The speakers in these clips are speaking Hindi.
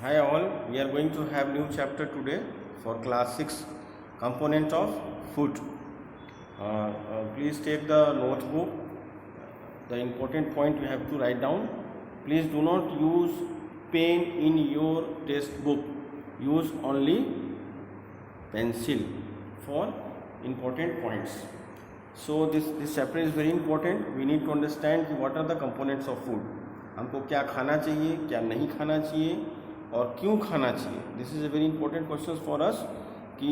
Hi all, we are going to have new chapter today for class 6 component of food. Please take the notebook. The important point you have to write down. Please do not use pen in your textbook. Use only pencil for important points. So this chapter is very important. We need to understand what are the components of food. हमको क्या खाना चाहिए, क्या नहीं खाना चाहिए और क्यों खाना चाहिए. This is a very important question for us कि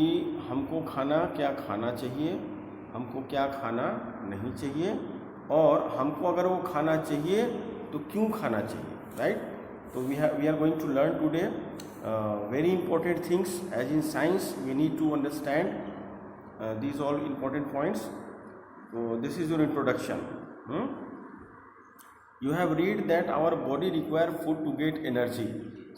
हमको खाना क्या खाना चाहिए, हमको क्या खाना नहीं चाहिए और हमको अगर वो खाना चाहिए तो क्यों खाना चाहिए. राइट. तो we are going to learn today very important things. As in science we need to understand these all important points. So this is your introduction. You have read that our body require food to get energy.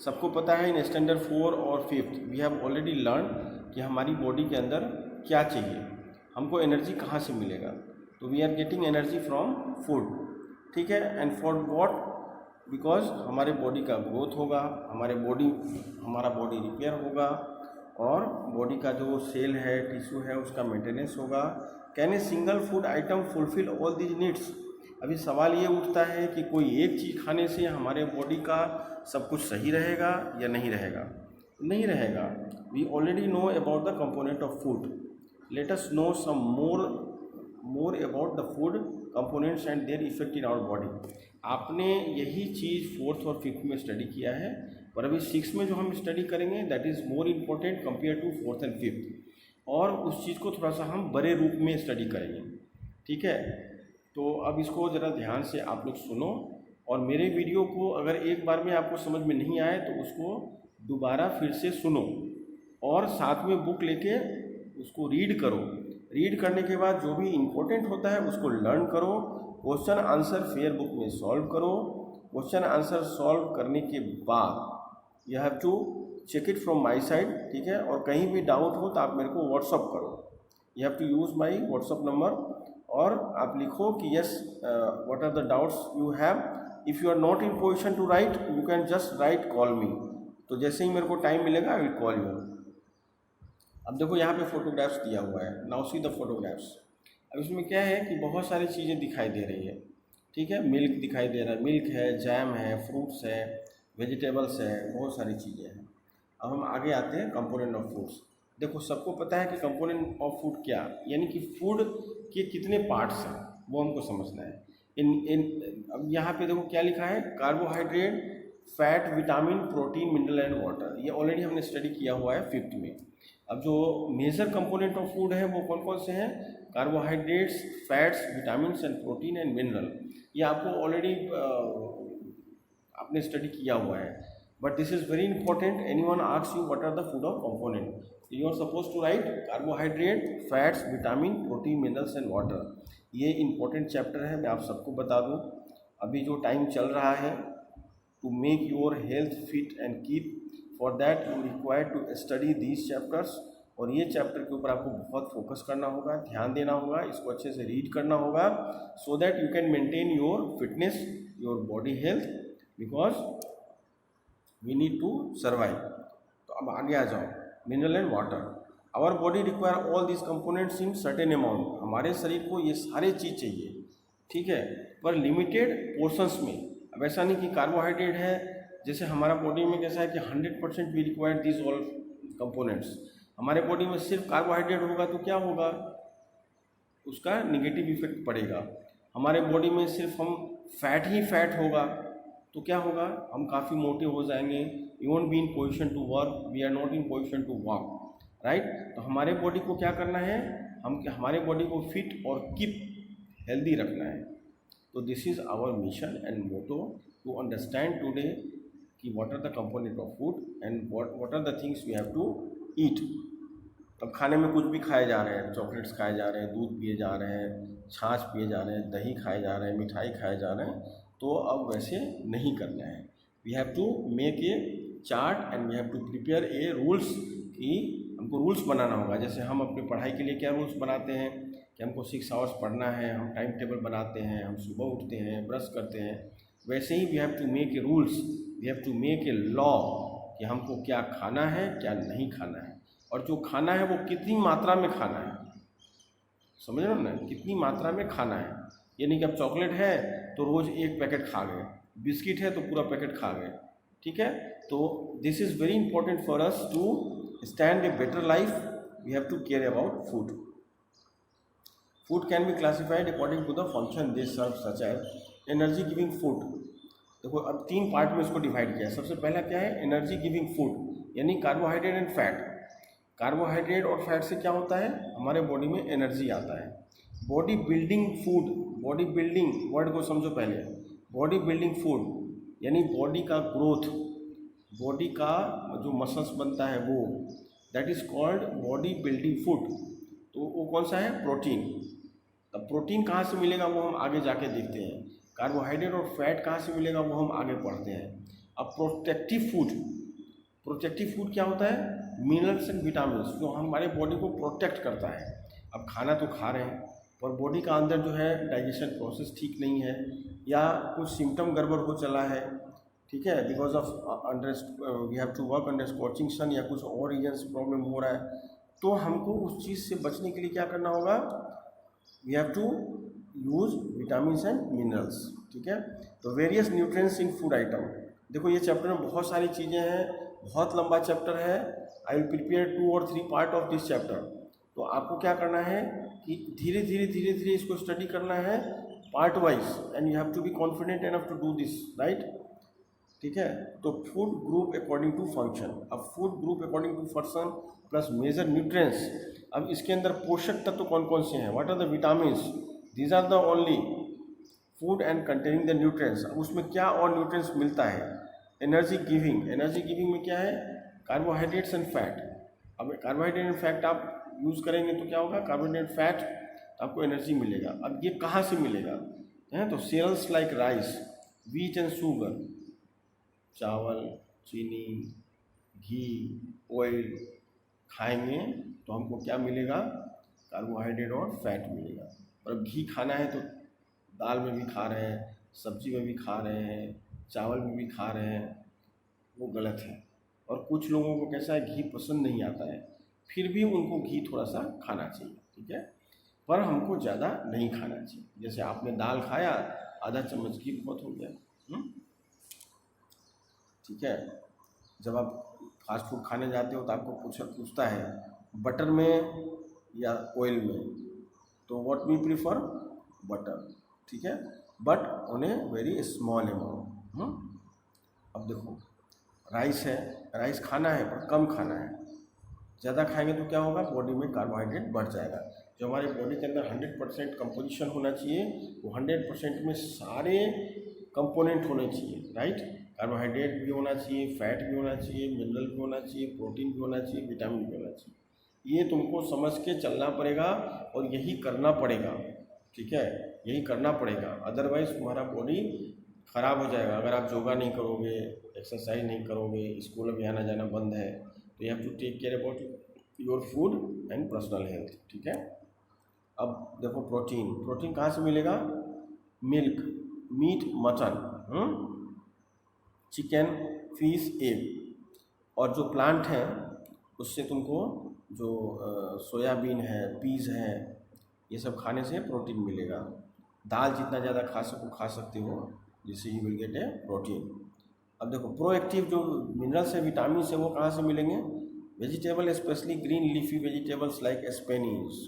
सबको पता है इन स्टैंडर्ड 4 और 5 वी हैव ऑलरेडी लर्न कि हमारी बॉडी के अंदर क्या चाहिए, हमको एनर्जी कहाँ से मिलेगा. तो we are getting energy from food. ठीक है. And for what? बिकॉज हमारे बॉडी का ग्रोथ होगा, हमारा बॉडी रिपेयर होगा और बॉडी का जो सेल है, टिश्यू है, उसका मेंटेनेंस होगा. Can a single food item fulfil all these needs? अभी सवाल ये उठता है कि कोई एक चीज़ खाने से हमारे बॉडी का सब कुछ सही रहेगा या नहीं रहेगा. नहीं रहेगा. We already know about the component of food. Let us know some more about the food components and their effect in our body. आपने यही चीज़ 4th और 5th में स्टडी किया है, पर अभी 6th में जो हम स्टडी करेंगे that is more important compare to 4th and 5th. और उस चीज़ को थोड़ा सा हम बड़े रूप में स्टडी करेंगे. ठीक है. तो अब इसको ज़रा ध्यान से आप लोग सुनो और मेरे वीडियो को अगर एक बार में आपको समझ में नहीं आए तो उसको दोबारा फिर से सुनो और साथ में बुक लेके उसको रीड करो. रीड करने के बाद जो भी इम्पोर्टेंट होता है उसको लर्न करो. क्वेश्चन आंसर फेयर बुक में सॉल्व करो. क्वेश्चन आंसर सॉल्व करने के बाद you have to check it from my side. ठीक है. और कहीं भी डाउट हो तो आप मेरे को व्हाट्सअप करो. You have to use my WhatsApp number और आप लिखो कि yes what are the doubts you have. If you are not in position to write you can just write call me. तो जैसे ही मेरे को टाइम मिलेगा आई विल कॉल यू. अब देखो यहाँ पे फोटोग्राफ्स दिया हुआ है. Now see the photographs. अब इसमें क्या है कि बहुत सारी चीज़ें दिखाई दे रही है. ठीक है. मिल्क दिखाई दे रहा है, मिल्क है, जैम है, फ्रूट्स है, वेजिटेबल्स है, बहुत सारी चीज़ें हैं. अब हम आगे आते हैं कंपोनेंट ऑफ फूड्स. देखो सबको पता है कि कंपोनेंट ऑफ फूड क्या, यानी कि फूड के कितने पार्ट्स हैं वो हमको समझना है. अब यहाँ पे देखो क्या लिखा है. Carbohydrate, fat, vitamin, protein, mineral and water. ये ऑलरेडी हमने स्टडी किया हुआ है 5th में. अब जो मेजर कंपोनेंट ऑफ फूड है वो कौन कौन से हैं? Carbohydrates, fats, vitamin and protein and mineral. ये आपको ऑलरेडी आपने स्टडी किया हुआ है. But this is very important. Anyone asks you what are the food of component, you are suppose to write carbohydrate, fats, vitamin, protein, minerals and water. ये इंपॉर्टेंट चैप्टर है. मैं आप सबको बता दूं अभी जो टाइम चल रहा है to make your health fit and keep for that you require to study these chapters. और ये चैप्टर के ऊपर आपको बहुत फोकस करना होगा, ध्यान देना होगा, इसको अच्छे से रीड करना होगा so that you can maintain your fitness, your body health, because we need to survive. तो अब आगे आ जाओ. Mineral and water. Our body require all this components in certain amount. हमारे शरीर को ये सारे चीज़ चाहिए. ठीक है. पर लिमिटेड पोर्शंस में. अब ऐसा नहीं कि कार्बोहाइड्रेट है, जैसे हमारा बॉडी में कैसा है कि 100% we require this all components. हमारे बॉडी में सिर्फ कार्बोहाइड्रेट होगा तो क्या होगा, उसका निगेटिव इफेक्ट पड़ेगा. हमारे बॉडी में सिर्फ हम फैट ही फैट होगा तो क्या होगा, हम काफ़ी मोटे हो जाएंगे. You won't be in position to work, we are not in position to walk. Right. तो हमारे बॉडी को क्या करना है, हमारे बॉडी को फिट और कीप हेल्दी रखना है. तो this is our mission and motto to understand today कि what are the component of food and what are the things we have to eat. अब खाने में कुछ भी खाए जा रहे हैं, चॉकलेट्स खाए जा रहे हैं, दूध पिए जा रहे हैं, छाछ पिए जा रहे हैं, दही खाए जा रहे हैं, मिठाई खाए जा रहे हैं. तो अब वैसे नहीं करना है. We have to make a chart and we have to prepare a rules. कि हमको रूल्स बनाना होगा. जैसे हम अपनी पढ़ाई के लिए क्या रूल्स बनाते हैं कि हमको 6 आवर्स पढ़ना है, हम टाइम टेबल बनाते हैं, हम सुबह उठते हैं, ब्रश करते हैं. वैसे ही we have to make a rules, we have to make a law कि हमको क्या खाना है क्या नहीं खाना है, और जो खाना है वो कितनी मात्रा में खाना है। समझ रहे हो ना, कितनी मात्रा में खाना है। यानी कि अब चॉकलेट है तो रोज़ एक पैकेट खा गए, बिस्किट है तो पूरा पैकेट खा गए, ठीक है। तो this is very important for us to stand a better life, we have to care about food. Food can be classified according to the function they serve such as energy giving food. देखो अब 3 पार्ट में इसको डिवाइड किया है। सबसे पहला क्या है, एनर्जी गिविंग फूड, यानी कार्बोहाइड्रेट एंड फैट। कार्बोहाइड्रेट और फैट से क्या होता है, हमारे बॉडी में एनर्जी आता है। Body building food, body building word को समझो पहले। बॉडी बिल्डिंग फूड यानी बॉडी का ग्रोथ, बॉडी का जो मसल्स बनता है वो, that is called body building food. तो वो कौन सा है, प्रोटीन। अब प्रोटीन कहाँ से मिलेगा वो हम आगे जाके देखते हैं। कार्बोहाइड्रेट और फैट कहाँ से मिलेगा वो हम आगे पढ़ते हैं। अब प्रोटेक्टिव फूड, प्रोटेक्टिव फूड क्या होता है, मिनरल्स एंड विटामिन जो हमारे बॉडी को प्रोटेक्ट करता है। अब खाना तो खा रहे हैं पर बॉडी का अंदर जो है डाइजेशन प्रोसेस ठीक नहीं है, या कुछ सिम्टम गड़बड़ हो चला है, ठीक है, because of under we have to work under scorching sun, या कुछ और रीजन से प्रॉब्लम हो रहा है, तो हमको उस चीज़ से बचने के लिए क्या करना होगा, we have to use vitamin and minerals, ठीक है। तो various nutrients in food item. देखो ये चैप्टर में बहुत सारी चीज़ें हैं, बहुत लंबा चैप्टर है। आई विल प्रिपेयर 2 और 3 पार्ट ऑफ दिस चैप्टर। तो आपको क्या करना है कि धीरे धीरे इसको स्टडी करना है part wise, and you have to be confident enough to do this, right, ठीक है। तो food group according to function. अब food group according to function plus major nutrients. अब इसके अंदर पोषक तत्व कौन कौन से हैं, what are the vitamins, these are the only food and containing the nutrients. अब उसमें क्या और न्यूट्रिएंट्स मिलता है। एनर्जी गिविंग, एनर्जी गिविंग में क्या है, कार्बोहाइड्रेट्स एंड फैट। अब कार्बोहाइड्रेट एंड फैट आप यूज़ करेंगे तो क्या होगा, कार्बोहाइड्रेट फैट, तो आपको एनर्जी मिलेगा। अब ये कहाँ से मिलेगा है, तो cells like rice, wheat and sugar, चावल, चीनी, घी, ऑयल खाएंगे तो हमको क्या मिलेगा, कार्बोहाइड्रेट और फैट मिलेगा। और अब घी खाना है तो दाल में भी खा रहे हैं, सब्जी में भी खा रहे हैं, चावल में भी खा रहे हैं, वो गलत है। और कुछ लोगों को कैसा है, घी पसंद नहीं आता है, फिर भी उनको घी थोड़ा सा खाना चाहिए, ठीक है, पर हमको ज़्यादा नहीं खाना चाहिए। जैसे आपने दाल खाया, आधा चम्मच घी बहुत हो गया, ठीक है। जब आप फास्ट फूड खाने जाते हो तो आपको पूछता है बटर में या ऑयल में, तो व्हाट वी प्रीफर, बटर, ठीक है, but on a very small amount. अब देखो राइस है, राइस खाना है पर कम खाना है। ज़्यादा खाएंगे तो क्या होगा, बॉडी में कार्बोहाइड्रेट बढ़ जाएगा। जो हमारे बॉडी के अंदर 100% कंपोजिशन होना चाहिए वो 100% में सारे कंपोनेंट होने चाहिए, राइट। कार्बोहाइड्रेट भी होना चाहिए, फैट भी होना चाहिए, मिनरल भी होना चाहिए, प्रोटीन भी होना चाहिए, विटामिन भी होना चाहिए। ये तुमको समझ के चलना पड़ेगा और यही करना पड़ेगा, ठीक है, यही करना पड़ेगा। अदरवाइज तुम्हारा बॉडी ख़राब हो जाएगा। अगर आप योगा नहीं करोगे, एक्सरसाइज नहीं करोगे, स्कूल में आना जाना बंद है, तो you have to take care about your food and personal health, ठीक है। अब देखो प्रोटीन, प्रोटीन कहाँ से मिलेगा, milk, meat, mutton, chicken, fish, egg. और जो प्लांट है उससे तुमको जो सोयाबीन है, पीज है, ये सब खाने से प्रोटीन मिलेगा। दाल जितना ज़्यादा खा सकते हो, जिससे you will get A protein. अब देखो प्रोएक्टिव जो मिनरल्स है, विटामिन है, वो कहाँ से मिलेंगे, vegetable specially green leafy vegetables like spinach,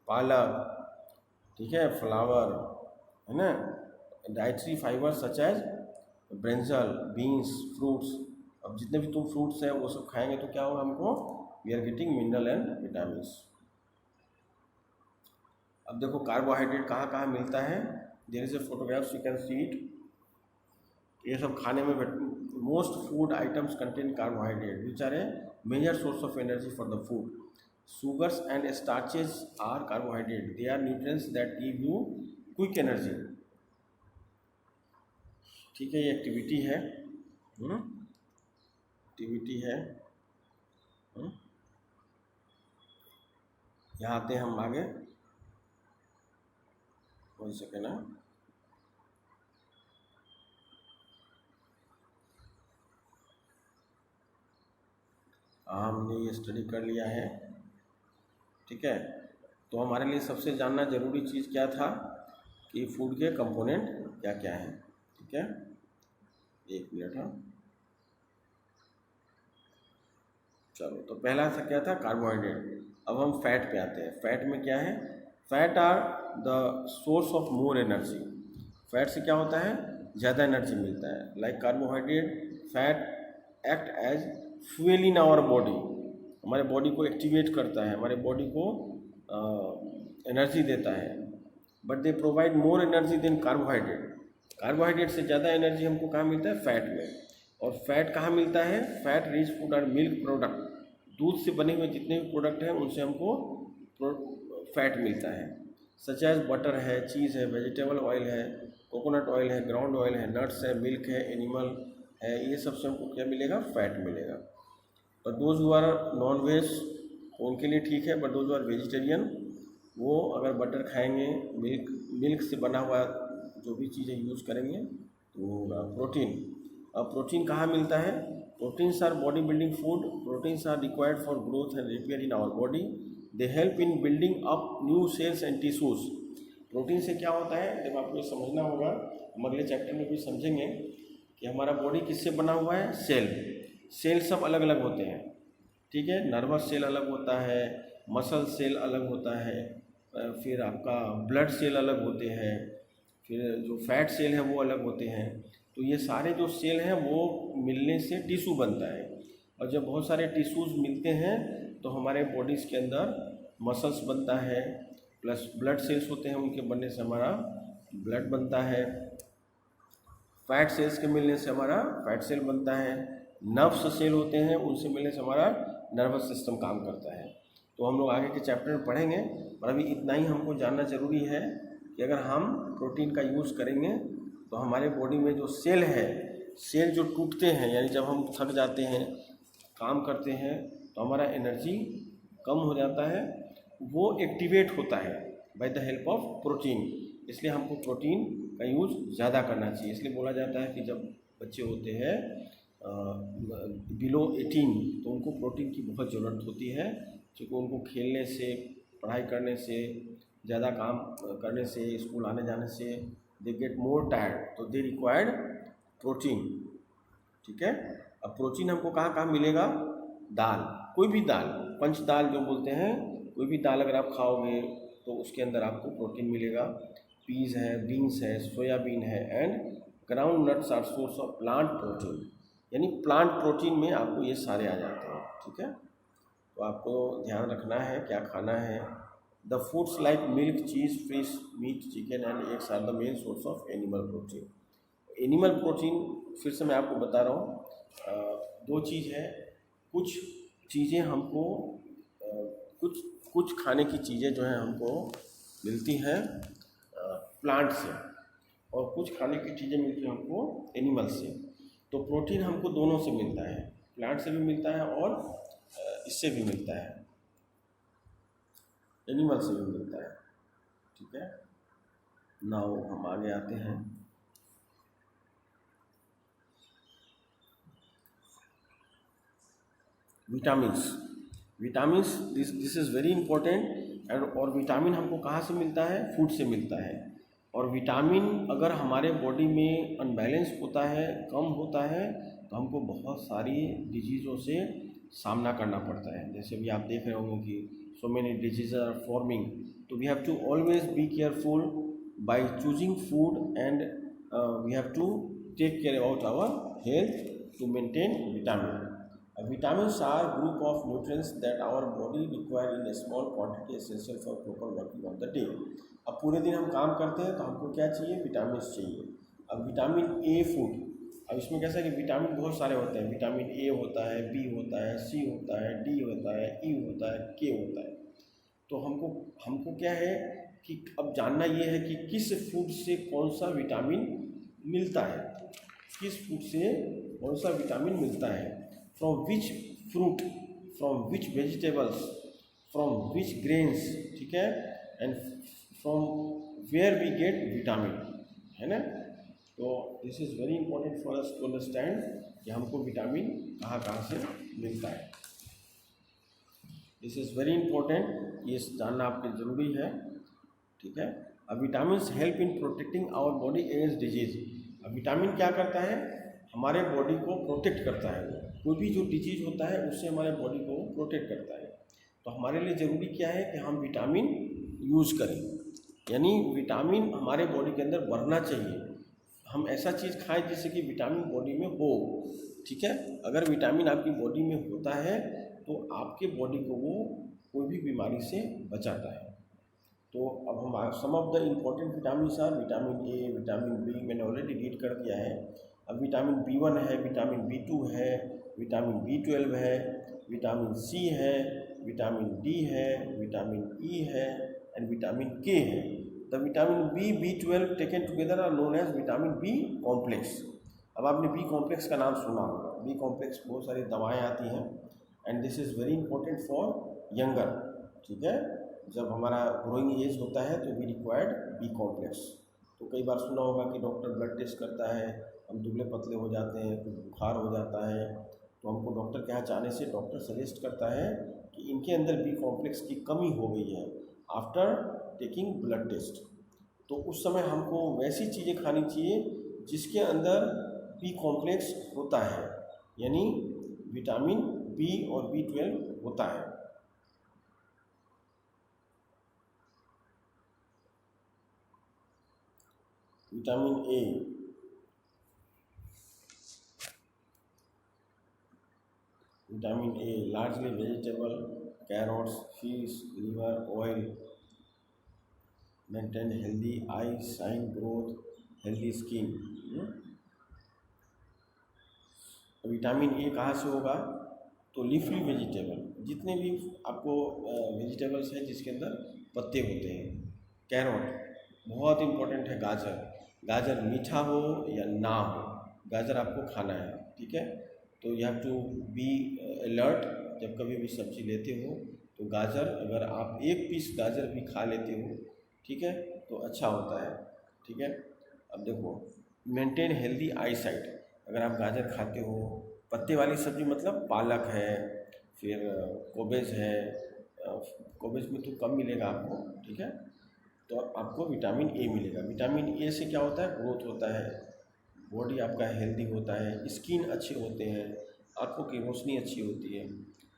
पालक, ठीक है, फ्लावर, है ना, dietary fibre such as brinjal, beans, fruits. अब जितने भी तुम फ्रूट्स हैं वो सब खाएंगे तो क्या होगा हमको, we are getting mineral and vitamin. अब देखो कार्बोहाइड्रेट कहाँ कहाँ मिलता है, there is a photographs you can see it. ये सब खाने में most food items contain carbohydrate which are a major source of energy for the food. Sugars and starches are carbohydrate. They are nutrients that give you quick energy. ठीक है, ये एक्टिविटी है, एक्टिविटी है। यहाँ आते हैं हम आगे, बोल सके ना। हमने ये स्टडी कर लिया है, ठीक है। तो हमारे लिए सबसे जानना ज़रूरी चीज़ क्या था कि फूड के कंपोनेंट क्या क्या हैं, ठीक है। एक मिनट, हाँ, चलो। तो पहला सा क्या था, कार्बोहाइड्रेट। अब हम फैट पे आते हैं। फैट में क्या है, fat are the source of more energy. Fat से क्या होता है, ज़्यादा एनर्जी मिलता है। Like carbohydrate, fat act as fuel in our body, हमारे बॉडी को एक्टिवेट करता है, हमारे बॉडी को एनर्जी देता है। But they provide more energy than carbohydrate. Carbohydrate से ज़्यादा एनर्जी हमको कहाँ मिलता है, फैट में। और फैट कहाँ मिलता है, फैट रिच फूड और मिल्क प्रोडक्ट, दूध से बने हुए जितने भी प्रोडक्ट हैं उनसे हमको फैट मिलता है। सच एज बटर है, चीज़ है, वेजिटेबल ऑयल है, कोकोनट ऑयल है, ग्राउंड ऑयल है, नट्स है, मिल्क है, एनिमल है, ये सब से हमको क्या मिलेगा, फैट मिलेगा। और those who are non veg उनके लिए ठीक है, but those who are vegetarian, वो अगर बटर खाएंगे, मिल्क से बना हुआ जो भी चीज़ें यूज़ करेंगे तो वो होगा प्रोटीन। अब प्रोटीन कहाँ मिलता है, proteins are body building food. Proteins are required for growth and repair in our body. They help in building up new cells and tissues. Protein से क्या होता है, जब आपको समझना होगा, हम अगले चैप्टर में भी समझेंगे कि हमारा बॉडी किससे बना हुआ है, सेल सब अलग अलग होते हैं, ठीक है। नर्वस सेल अलग होता है, मसल सेल अलग होता है, फिर आपका ब्लड सेल अलग होते हैं, फिर जो फैट सेल है वो अलग होते हैं। तो ये सारे जो सेल हैं वो मिलने से टिश्यू बनता है। और जब बहुत सारे टिश्यूज़ मिलते हैं तो हमारे बॉडीज़ के अंदर मसल्स बनता है, प्लस ब्लड सेल्स होते हैं, उनके बनने से हमारा ब्लड बनता है। फैट सेल्स के मिलने से हमारा फैट सेल बनता है। नर्व्स सेल होते हैं, उनसे मिलने से हमारा नर्वस सिस्टम काम करता है। तो हम लोग आगे के चैप्टर में पढ़ेंगे, पर अभी इतना ही हमको जानना ज़रूरी है कि अगर हम प्रोटीन का यूज़ करेंगे तो हमारे बॉडी में जो सेल है, सेल जो टूटते हैं, यानी जब हम थक जाते हैं, काम करते हैं, तो हमारा एनर्जी कम हो जाता है, वो एक्टिवेट होता है by the help of protein. इसलिए हमको प्रोटीन का यूज़ ज़्यादा करना चाहिए। इसलिए बोला जाता है कि जब बच्चे होते हैं बिलो 18 तो उनको प्रोटीन की बहुत ज़रूरत होती है, क्योंकि उनको खेलने से, पढ़ाई करने से, ज़्यादा काम करने से, स्कूल आने जाने से दे गेट मोर टायर्ड, तो दे रिक्वायर्ड प्रोटीन, ठीक है। अब प्रोटीन हमको कहाँ कहाँ मिलेगा, दाल, कोई भी दाल, पंच दाल जो बोलते हैं, कोई भी दाल अगर आप खाओगे तो उसके अंदर आपको प्रोटीन मिलेगा। पीज है, बीन्स है, सोयाबीन है, and ground nuts are source of plant protein. यानी प्लांट प्रोटीन में आपको ये सारे आ जाते हैं, ठीक है। तो आपको ध्यान रखना है क्या खाना है। The foods like milk, cheese, fish, meat, chicken and eggs are the main source of animal protein. Animal protein फिर से मैं आपको बता रहा हूँ, दो चीज़ है। कुछ चीज़ें हमको कुछ खाने की चीज़ें जो हैं हमको मिलती हैं प्लांट से, और कुछ खाने की चीज़ें मिलती हैं हमको एनिमल से। तो प्रोटीन हमको दोनों से मिलता है, प्लांट से भी मिलता है और इससे भी मिलता है, एनिमल से भी मिलता है, ठीक है। नाउ हम आगे आते हैं। Vitamins this is very important. और विटामिन हमको कहाँ से मिलता है, फूड से मिलता है। और विटामिन अगर हमारे बॉडी में अनबैलेंस होता है, कम होता है, तो हमको बहुत सारी डिजीज़ों से सामना करना पड़ता है। जैसे भी आप देख रहे होंगे कि so many disease are forming, तो we have to always be careful by choosing food, and we have to take care about our health to maintain vitamin. Vitamins are group of nutrients that our body require in a small quantity essential for proper working of the day। अब पूरे दिन हम काम करते हैं तो हमको क्या चाहिए, विटामिन चाहिए। अब विटामिन ए फूड, अब इसमें कैसा है कि विटामिन बहुत सारे होते हैं। विटामिन ए होता है, बी होता है, सी होता है, डी होता है, ई होता है, के होता है। तो हमको क्या है कि अब जानना ये है कि किस फूड से कौन सा विटामिन मिलता है, किस फूड से कौन सा विटामिन मिलता है, from which fruit, from which vegetables, from which grains, ठीक है, and from where we get vitamin, है ना। तो this is very important for us to understand कि हमको विटामिन कहाँ कहाँ से मिलता है। दिस इज़ वेरी इंपॉर्टेंट, ये जानना आपके ज़रूरी है, ठीक है। अब vitamin help in protecting our body against disease. अब विटामिन क्या करता है, हमारे बॉडी को प्रोटेक्ट करता है। कोई भी जो डिजीज़ होता है उससे हमारे बॉडी को प्रोटेक्ट करता है। तो हमारे लिए ज़रूरी क्या है कि हम विटामिन यूज़ करें, यानी विटामिन हमारे बॉडी के अंदर बढ़ना चाहिए। हम ऐसा चीज़ खाएं जिससे कि विटामिन बॉडी में हो, ठीक है। अगर विटामिन आपकी बॉडी में होता है तो आपके बॉडी को वो कोई भी बीमारी से बचाता है। तो अब हम some of the important vitamin are vitamin A, vitamin B, मैंने ऑलरेडी रीड कर दिया है। अब विटामिन B1 है, विटामिन B2 है, विटामिन B12 है, विटामिन C है, विटामिन D है, विटामिन E है एंड विटामिन K है। The vitamin B, B12 taken together are known as vitamin B complex. अब आपने B कॉम्प्लेक्स का नाम सुना होगा। B कॉम्प्लेक्स बहुत सारी दवाएं आती हैं and this is very important for younger, ठीक है। जब हमारा ग्रोइंग एज होता है तो वी रिक्वायर्ड B कॉम्प्लेक्स। तो कई बार सुना होगा कि डॉक्टर ब्लड टेस्ट करता है, हम दुबले पतले हो जाते हैं, कुछ बुखार हो जाता है, तो हमको डॉक्टर के यहाँ जाने से डॉक्टर सजेस्ट करता है कि इनके अंदर B कॉम्प्लेक्स की कमी हो गई है आफ्टर टेकिंग ब्लड टेस्ट। तो उस समय हमको वैसी चीज़ें खानी चाहिए जिसके अंदर B कॉम्प्लेक्स होता है, यानी विटामिन B और B12 होता है। Vitamin A, vitamin A largely vegetable, carrots, fish, liver oil, maintain healthy eye sign growth, healthy skin. Vitamin A कहाँ से होगा, तो लीफी वेजिटेबल, जितने भी आपको वेजिटेबल्स हैं जिसके अंदर पत्ते होते हैं। कैरोट बहुत इम्पोर्टेंट है, गाजर, गाजर मीठा हो या ना हो, गाजर आपको खाना है, ठीक है। तो you have to be alert, जब कभी भी सब्जी लेते हो तो गाजर, अगर आप एक पीस गाजर भी खा लेते हो, ठीक है, तो अच्छा होता है, ठीक है। अब देखो, मेंटेन हेल्दी आई साइट, अगर आप गाजर खाते हो, पत्ते वाली सब्जी मतलब पालक है, फिर कोबेज है, कोबेज में तो कम मिलेगा आपको, ठीक है, तो आपको विटामिन ए मिलेगा। विटामिन ए से क्या होता है, ग्रोथ होता है, बॉडी आपका हेल्दी होता है, स्किन अच्छे होते हैं, आँखों की रोशनी अच्छी होती है।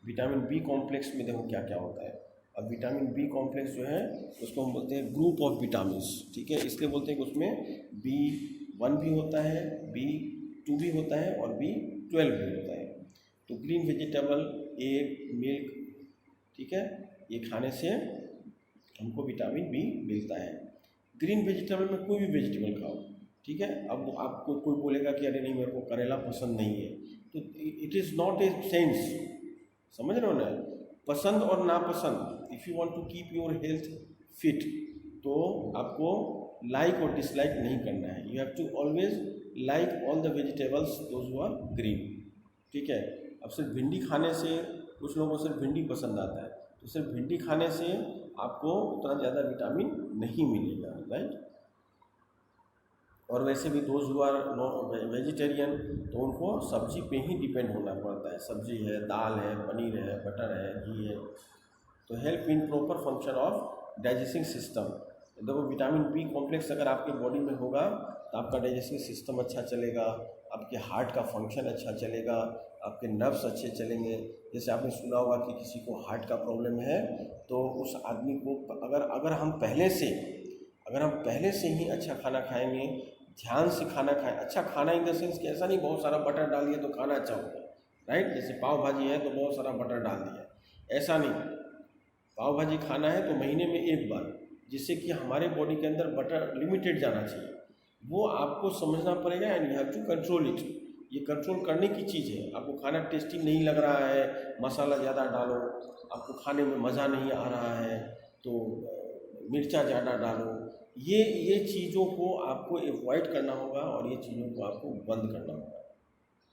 विटामिन बी कॉम्प्लेक्स में देखो क्या क्या होता है। अब विटामिन बी कॉम्प्लेक्स जो है उसको हम बोलते हैं ग्रुप ऑफ विटामिन, ठीक है, इसलिए बोलते हैं कि उसमें B1 भी होता है, B2 भी होता है और B12 भी होता है। तो ग्रीन वेजिटेबल, एग, मिल्क, ठीक है, ये खाने से हमको विटामिन बी मिलता है। ग्रीन वेजिटेबल में कोई भी वेजिटेबल खाओ, ठीक है। अब आपको कोई बोलेगा कि अरे नहीं मेरे को करेला पसंद नहीं है, तो it is not a sense, समझ रहे हो ना, पसंद और नापसंद। If you want to keep your health fit तो आपको लाइक और डिसलाइक नहीं करना है। You have to always like all the vegetables those who are green, ठीक है। अब सिर्फ भिंडी खाने से, कुछ लोगों को सिर्फ भिंडी पसंद आता है, तो सिर्फ भिंडी खाने से आपको उतना ज़्यादा विटामिन नहीं मिलेगा, राइट। और वैसे भी दोज हु आर वेजिटेरियन तो उनको सब्जी पे ही डिपेंड होना पड़ता है, सब्जी है, दाल है, पनीर है, बटर है, घी है। तो help in proper function of digesting system. देखो विटामिन बी कॉम्प्लेक्स अगर आपके बॉडी में होगा तो आपका डाइजेस्टिंग सिस्टम अच्छा चलेगा, आपके हार्ट का फंक्शन अच्छा चलेगा, आपके नर्व्स अच्छे चलेंगे। जैसे आपने सुना होगा कि किसी को हार्ट का प्रॉब्लम है तो उस आदमी को अगर हम पहले से ही अच्छा खाना खाएंगे, ध्यान से खाना खाएं, अच्छा खाना इन द सेंस कि ऐसा नहीं बहुत सारा बटर डालिए तो खाना अच्छा होगा, राइट। जैसे पाव भाजी है तो बहुत सारा बटर डाल दिया, ऐसा नहीं। पाव भाजी खाना है तो महीने में एक बार, जिससे कि हमारे बॉडी के अंदर बटर लिमिटेड जाना चाहिए, वो आपको समझना पड़ेगा and you have to control it. ये कंट्रोल करने की चीज़ है। आपको खाना टेस्टी नहीं लग रहा है, मसाला ज़्यादा डालो, आपको खाने में मज़ा नहीं आ रहा है तो मिर्चा ज़्यादा डालो, ये चीज़ों को आपको अवॉइड करना होगा और ये चीज़ों को आपको बंद करना होगा।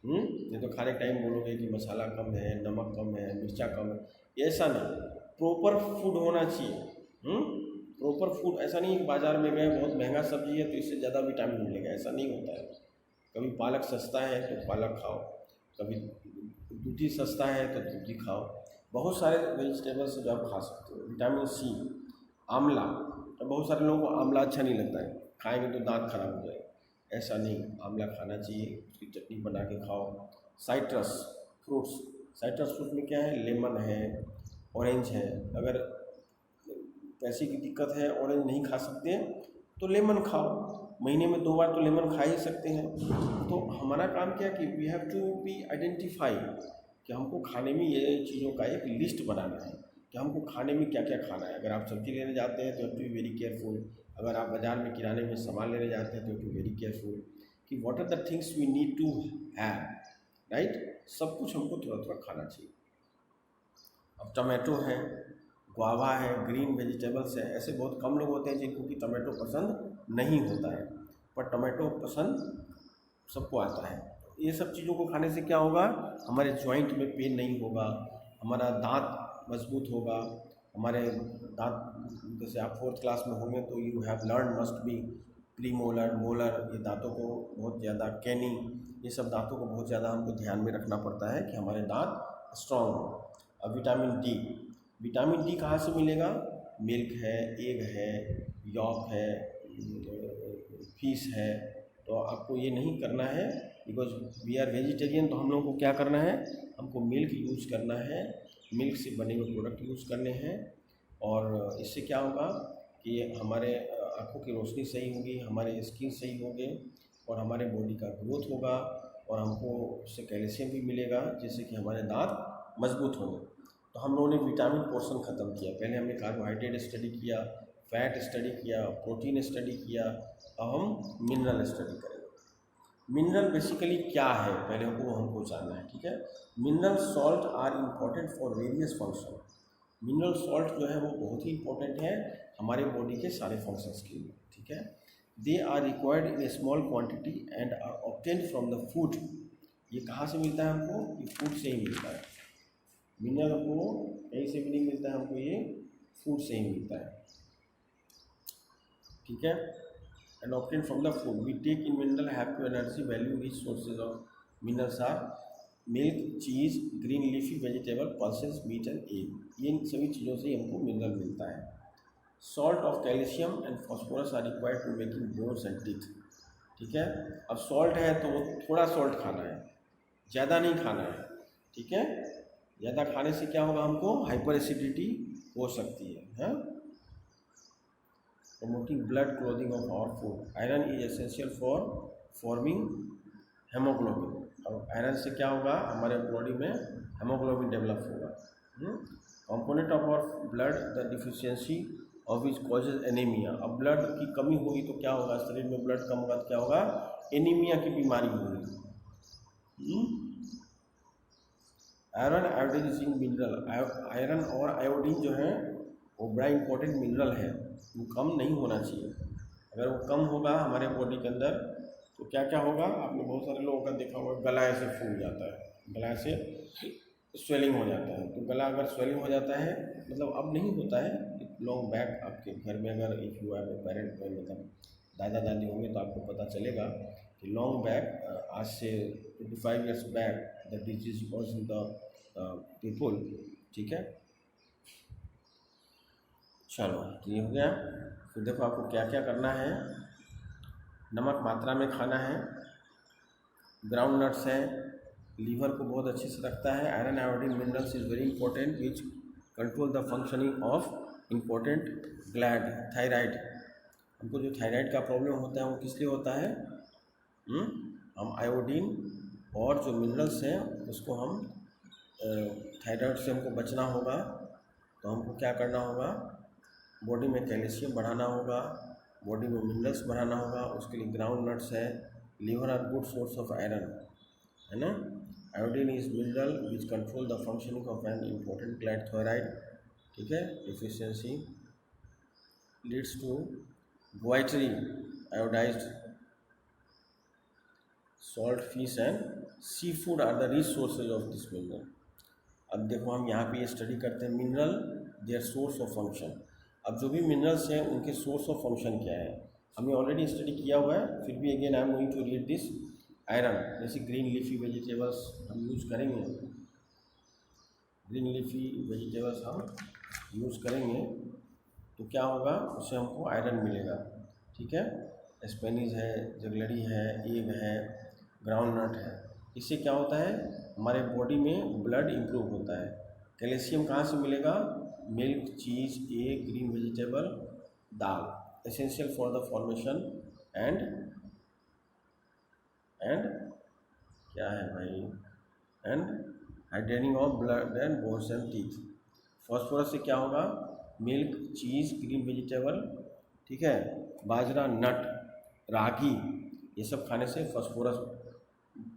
नहीं तो खाने टाइम बोलोगे कि मसाला कम है, नमक कम है, मिर्चा कम है, ऐसा नहीं। प्रॉपर फूड होना चाहिए। प्रॉपर फूड, ऐसा नहीं कि बाज़ार में गए बहुत महंगा सब्जी है तो इससे ज़्यादा विटामिन मिलेगा, ऐसा नहीं होता है। कभी पालक सस्ता है तो पालक खाओ, कभी दूधी सस्ता है तो दूधी खाओ। बहुत सारे वेजिटेबल्स जो आप खा सकते हो। विटामिन सी, आंवला, तो बहुत सारे लोगों को आंवला अच्छा नहीं लगता है, खाएंगे तो दांत खराब हो जाए, ऐसा नहीं, आंवला खाना चाहिए, उसकी चटनी बना के खाओ। साइट्रस फ्रूट्स, साइट्रस फ्रूट में क्या है, लेमन है, ऑरेंज है। अगर पैसे की दिक्कत है, ऑरेंज नहीं खा सकते तो लेमन खाओ, महीने में 2 बार तो लेमन खा ही सकते हैं। तो हमारा काम क्या कि we have to be identify कि हमको खाने में ये चीज़ों का एक लिस्ट बनाना है कि हमको खाने में क्या क्या खाना है। अगर आप सब्जी लेने जाते हैं तो बी वेरी केयरफुल, अगर आप बाज़ार में किराने में सामान लेने जाते हैं तो बी वेरी केयरफुल कि what are the things we need to have, right. सब कुछ हमको थोड़ा थोड़ा खाना चाहिए। अब टमाटो है, गुआवा है, ग्रीन वेजिटेबल्स है, ऐसे बहुत कम लोग होते हैं जिनको कि टमाटो पसंद नहीं होता है, पर टमाटो पसंद सबको आता है। ये सब चीज़ों को खाने से क्या होगा, हमारे जॉइंट में पेन नहीं होगा, हमारा दांत मजबूत होगा, हमारे दांत, जैसे आप 4th क्लास में होंगे तो you have learn must be premolar, molar, ये दांतों को बहुत ज़्यादा, कैनिंग, ये सब दांतों को बहुत ज़्यादा हमको ध्यान में रखना पड़ता है कि हमारे दांत स्ट्रॉन्ग हो। अब विटामिन डी, विटामिन डी कहाँ से मिलेगा, मिल्क है, एग है, यॉक है, फिश है। तो आपको ये नहीं करना है, बिकॉज वी आर वेजिटेरियन, तो हम लोगों को क्या करना है, हमको मिल्क यूज़ करना है, मिल्क से बने हुए प्रोडक्ट यूज़ करने हैं। और इससे क्या होगा कि हमारे आँखों की रोशनी सही होगी, हमारे स्किन सही होंगे और हमारे बॉडी का ग्रोथ होगा और हमको उससे कैल्शियम भी मिलेगा, जिससे कि हमारे दांत मजबूत होंगे। तो हम लोगों ने विटामिन पोर्शन ख़त्म किया, पहले हमने कार्बोहाइड्रेट स्टडी किया, फैट स्टडी किया, प्रोटीन स्टडी किया, अब हम मिनरल स्टडी करेंगे। मिनरल बेसिकली क्या है, पहले वो हमको जानना है, ठीक है। Mineral salt are important for various function. Mineral salt जो है वो बहुत ही इंपॉर्टेंट है हमारे बॉडी के सारे फंक्शंस के लिए, ठीक है। They are required in a small quantity and are obtained from the food. ये कहाँ से मिलता है हमको, ये फूड से ही मिलता है। मिनरल हमको कहीं से भी नहीं मिलता है, हमको ये फूड से ही मिलता है, ठीक है। And obtain from the food we take in mineral have to energy value rich sources of minerals are milk, cheese, green leafy vegetable, pulses, meat and egg. ये इन सभी चीज़ों से हमको मिनरल मिलता है। Salt of calcium and phosphorus are required to making bones and teeth, ठीक है। अब सॉल्ट है तो वो थोड़ा सॉल्ट खाना है, ज़्यादा नहीं खाना है, ठीक है। ज़्यादा खाने से क्या होगा, हमको हाइपर एसिडिटी हो सकती है। Promoting blood clothing of our food, iron is essential for forming haemoglobin. और आयरन से क्या होगा, हमारे बॉडी में हेमोग्लोबिन डेवलप होगा। Component of our blood the deficiency of which causes anaemia. अब ब्लड की कमी होगी तो क्या होगा, शरीर में ब्लड कम होगा तो क्या होगा, एनीमिया की बीमारी होगी। Iron, iodine, zinc, mineral. Iron और आयोडीन जो है वो बड़ा इंपॉर्टेंट मिनरल है, वो कम नहीं होना चाहिए। अगर वो कम होगा हमारे बॉडी के अंदर तो क्या क्या होगा, आपने बहुत सारे लोगों का देखा होगा, गला ऐसे फूल जाता है, गला से स्वेलिंग हो जाता है। तो गला अगर स्वेलिंग हो जाता है, मतलब अब नहीं होता है, लॉन्ग बैक आपके घर में अगर if you have a parent में, मतलब दादा दादी होंगे तो आपको पता चलेगा कि लॉन्ग बैक, आज से 25 years back the disease was in the people, ठीक है। चलो ये हो गया। फिर देखो आपको क्या क्या करना है, नमक मात्रा में खाना है, ग्राउंड नट्स है, लीवर को बहुत अच्छे से रखता है। Iron, iodine, minerals is very important which control the functioning of important gland. Thyroid, हमको जो थायराइड का प्रॉब्लम होता है वो किस लिए होता है, हम आयोडीन और जो मिनरल्स हैं उसको हम, थायराइड से हमको बचना होगा तो हमको क्या करना होगा, बॉडी में कैल्शियम बढ़ाना होगा, बॉडी में मिनरल्स बढ़ाना होगा। उसके लिए ग्राउंड नट्स है, liver are good source of iron, है ना। Iodine is mineral which control the functioning of an important gland, thyroid, ठीक है। Deficiency leads to goitre, iodised salt, fish and sea food are the rich sources of this mineral. अब देखो हम यहाँ पे ये स्टडी करते हैं mineral, their source of function. अब जो भी मिनरल्स हैं उनके सोर्स ऑफ फंक्शन क्या है, हमने ऑलरेडी स्टडी किया हुआ है, फिर भी again I am going to read this. Iron, जैसे ग्रीन लीफी वेजिटेबल्स हम यूज़ करेंगे, ग्रीन लीफी वेजिटेबल्स हम यूज़ करेंगे तो क्या होगा, उससे हमको आयरन मिलेगा। ठीक है, स्पेनिश है, जगलरी है, एग है, ग्राउंड नट है। इससे क्या होता है, हमारे बॉडी में ब्लड इम्प्रूव होता है। कैल्शियम कहाँ से मिलेगा, milk, cheese, egg, green vegetable, दाल, essential for the formation and क्या है भाई, and hardening of blood and bones and teeth. Phosphorus से क्या होगा, मिल्क, चीज़, ग्रीन वेजिटेबल, ठीक है, बाजरा, नट, रागी, ये सब खाने से फॉस्फोरस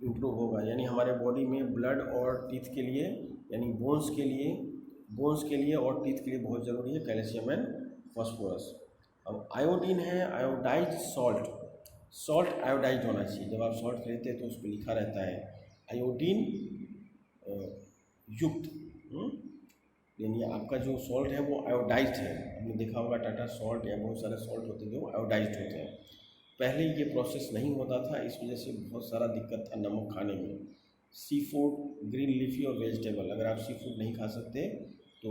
इम्प्रूव होगा। यानी हमारे बॉडी में ब्लड और टीथ के लिए, यानी बोन्स के लिए और टीथ के लिए बहुत ज़रूरी है कैल्शियम एंड फॉस्फोरस। अब आयोडीन है, आयोडाइज सॉल्ट। सॉल्ट आयोडाइज होना चाहिए। जब आप सॉल्ट खरीदते हैं तो उस पर लिखा रहता है आयोडीन युक्त। यानी आपका जो सॉल्ट है वो आयोडाइज्ड है। आपने देखा होगा टाटा सॉल्ट या बहुत सारे सॉल्ट होते हैं जो आयोडाइज्ड होते हैं। पहले ये प्रोसेस नहीं होता था, इस वजह से बहुत सारा दिक्कत था नमक खाने में। सी फूड, ग्रीन लीफी और वेजिटेबल, अगर आप सी फूड नहीं खा सकते तो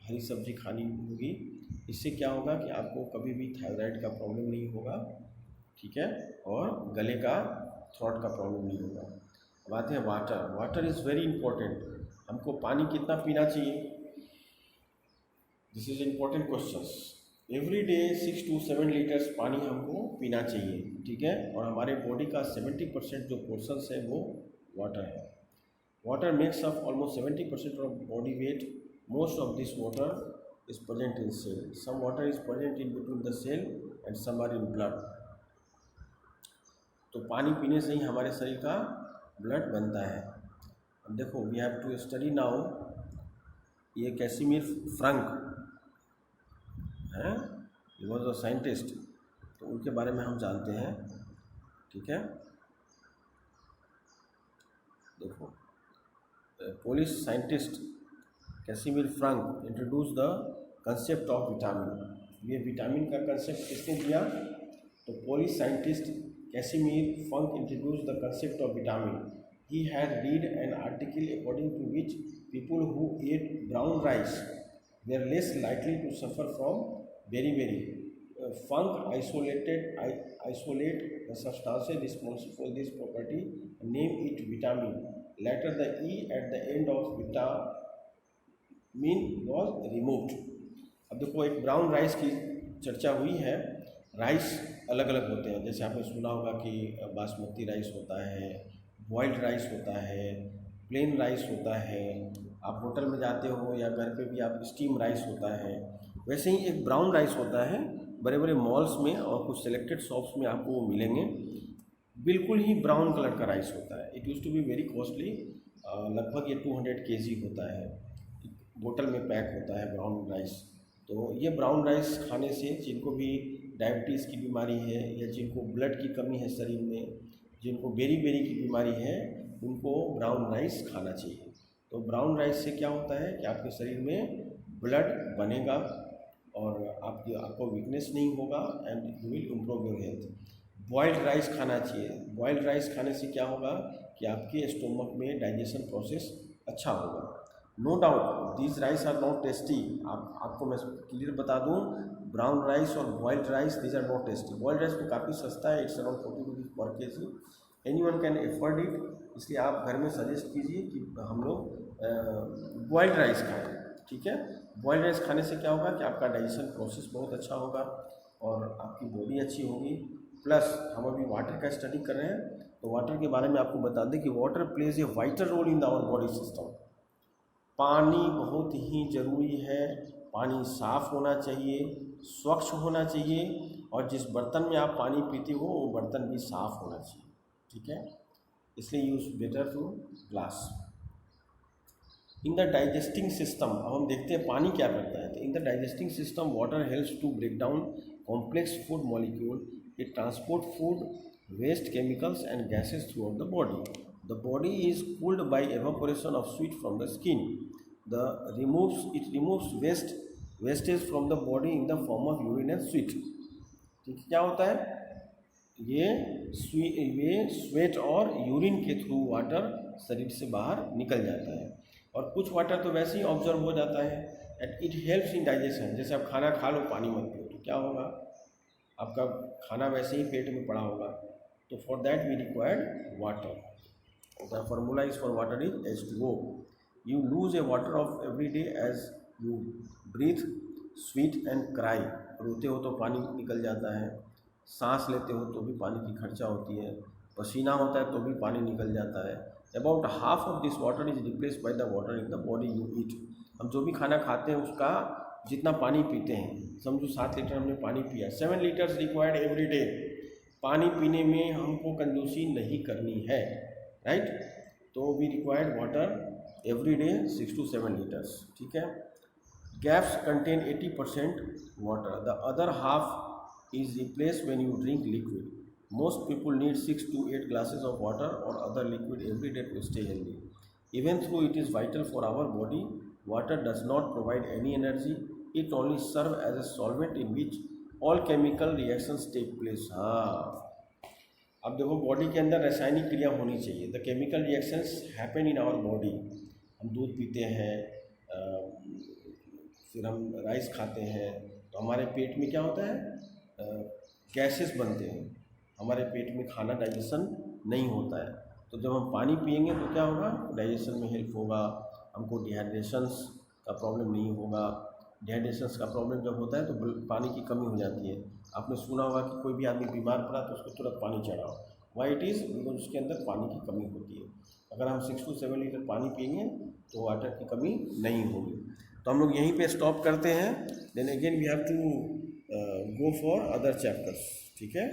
हरी सब्जी खानी होगी। इससे क्या होगा कि आपको कभी भी थायराइड का प्रॉब्लम नहीं होगा, ठीक है, और गले का, थ्रोट का प्रॉब्लम नहीं होगा। अब आते हैं water. Water is very important. हमको पानी कितना पीना चाहिए, this is important questions. Every day 6 to 7 litres पानी हमको पीना चाहिए, ठीक है, और हमारे बॉडी का 70% जो पोर्शंस है वो वाटर है। Water makes up almost 70% of body weight. Most of this water is present in cell. Some water is present in between the cell and some are in blood. तो पानी पीने से ही हमारे शरीर का ब्लड बनता है। अब देखो, we have to study now, ये कैसिमिर फ्रंक हैं, ही वॉज अ साइंटिस्ट, तो उनके बारे में हम जानते हैं, ठीक है। देखो, Polish scientist Casimir Funk introduce the concept of vitamin. ये विटामिन का कंसेप्ट किसने दिया, तो Polish scientist Casimir Funk introduce the concept of vitamin. He had read an article according to which people who ate brown rice were less likely to suffer from beriberi. Funk isolate the substances responsible for this property and name it vitamin. Later the E at the end of vitamin was removed. अब देखो, एक ब्राउन राइस की चर्चा हुई है। राइस अलग अलग होते हैं, जैसे आपने सुना होगा कि बासमती राइस होता है, बॉइल्ड राइस होता है, प्लेन राइस होता है। आप होटल में जाते हो या घर पे भी आप स्टीम राइस होता है। वैसे ही एक ब्राउन राइस होता है, बड़े बड़े मॉल्स में और कुछ सेलेक्टेड शॉप्स में आपको वो मिलेंगे। बिल्कुल ही ब्राउन कलर का राइस होता है। It use to be very costly, लगभग ये 200 kg होता है, बोतल में पैक होता है ब्राउन राइस। तो ये ब्राउन राइस खाने से जिनको भी डायबिटीज़ की बीमारी है या जिनको ब्लड की कमी है शरीर में, जिनको बेरी की बीमारी है, उनको ब्राउन राइस खाना चाहिए। तो ब्राउन राइस से क्या होता है कि आपके शरीर में ब्लड बनेगा और आपको वीकनेस नहीं होगा and you will improve your health. Boiled rice खाना चाहिए। बॉइल्ड राइस खाने से क्या होगा कि आपके स्टोमक में डाइजेशन प्रोसेस अच्छा होगा। No doubt these rice are not tasty. आपको मैं क्लियर बता दूं, ब्राउन राइस और boiled rice these are not tasty. Boiled rice तो काफ़ी सस्ता है, it's around 40 rupees per kg। Anyone can afford it. इसलिए आप घर में सजेस्ट कीजिए कि हम लोग बॉइल्ड राइस खाएं, ठीक है। बॉइल्ड राइस खाने से क्या होगा कि आपका डाइजेशन प्रोसेस बहुत अच्छा होगा और आपकी बॉडी अच्छी होगी। प्लस हम अभी वाटर का स्टडी कर रहे हैं, तो वाटर के बारे में आपको बता दें कि water plays a vital role in our body system. पानी बहुत ही ज़रूरी है। पानी साफ़ होना चाहिए, स्वच्छ होना चाहिए, और जिस बर्तन में आप पानी पीते हो वो बर्तन भी साफ़ होना चाहिए, ठीक है। इसलिए use better to glass. In the digesting system, अब हम देखते हैं पानी क्या करता है। तो in the digesting system water helps to break down complex food molecule. It transport food waste, chemicals and gases throughout the body. The body is cooled by evaporation of sweet from the skin. It removes wastage from the body in the form of urine and sweet. ठीक है, क्या होता है, ये स्वेट और यूरिन के थ्रू वाटर शरीर से बाहर निकल जाता है। और कुछ वाटर तो वैसे ही ऑब्जर्व हो जाता है and it helps in digestion. जैसे आप खाना खा लो पानी मत पियो तो क्या होगा, आपका खाना वैसे ही पेट में पड़ा होगा। तो for that we required water. The formula is for water is H2O। You lose a water of every day as you breathe sweet and cry. रोते हो तो पानी निकल जाता है, सांस लेते हो तो भी पानी की खर्चा होती है, पसीना होता है तो भी पानी निकल जाता है। About half of this water is replaced by the water in the body you eat. हम जो भी खाना खाते हैं उसका जितना पानी पीते हैं, समझो 7 लीटर हमने पानी पिया, 7 लीटर्स रिक्वायर्ड एवरी डे। पानी पीने में हमको कंजूसी नहीं करनी है, राइट। तो we required water every day 6 to 7 litres, ठीक है। Gaps contain 80% water, the other half is replaced when you drink liquid. Most people need 6 to 8 glasses of water or other liquid every day to stay healthy. Even though it is vital for our body, water does not provide any energy. It only serves as a solvent in which all chemical reactions take place. हाँ, अब देखो बॉडी के अंदर रासायनिक क्रिया होनी चाहिए। The chemical reactions happen in our body. हम दूध पीते हैं, फिर हम राइस खाते हैं तो हमारे पेट में क्या होता है, गैसेस बनते हैं, हमारे पेट में खाना डाइजेशन नहीं होता है। तो जब हम पानी पिएंगे तो क्या होगा, डाइजेशन में हेल्प होगा, हमको डिहाइड्रेशंस का प्रॉब्लम नहीं होगा। डिहाइड्रेशंस का प्रॉब्लम जब होता है तो पानी की कमी हो जाती है। आपने सुना होगा कि कोई भी आदमी बीमार पड़ा तो उसको तुरंत पानी चढ़ाओ, वाई इट इज़ बिकॉज उसके अंदर पानी की कमी होती है। अगर हम 6 to 7 लीटर पानी पिएंगे तो वाटर की कमी नहीं होगी। तो हम लोग यहीं पे स्टॉप करते हैं, then again we have to go for other chapters, ठीक है।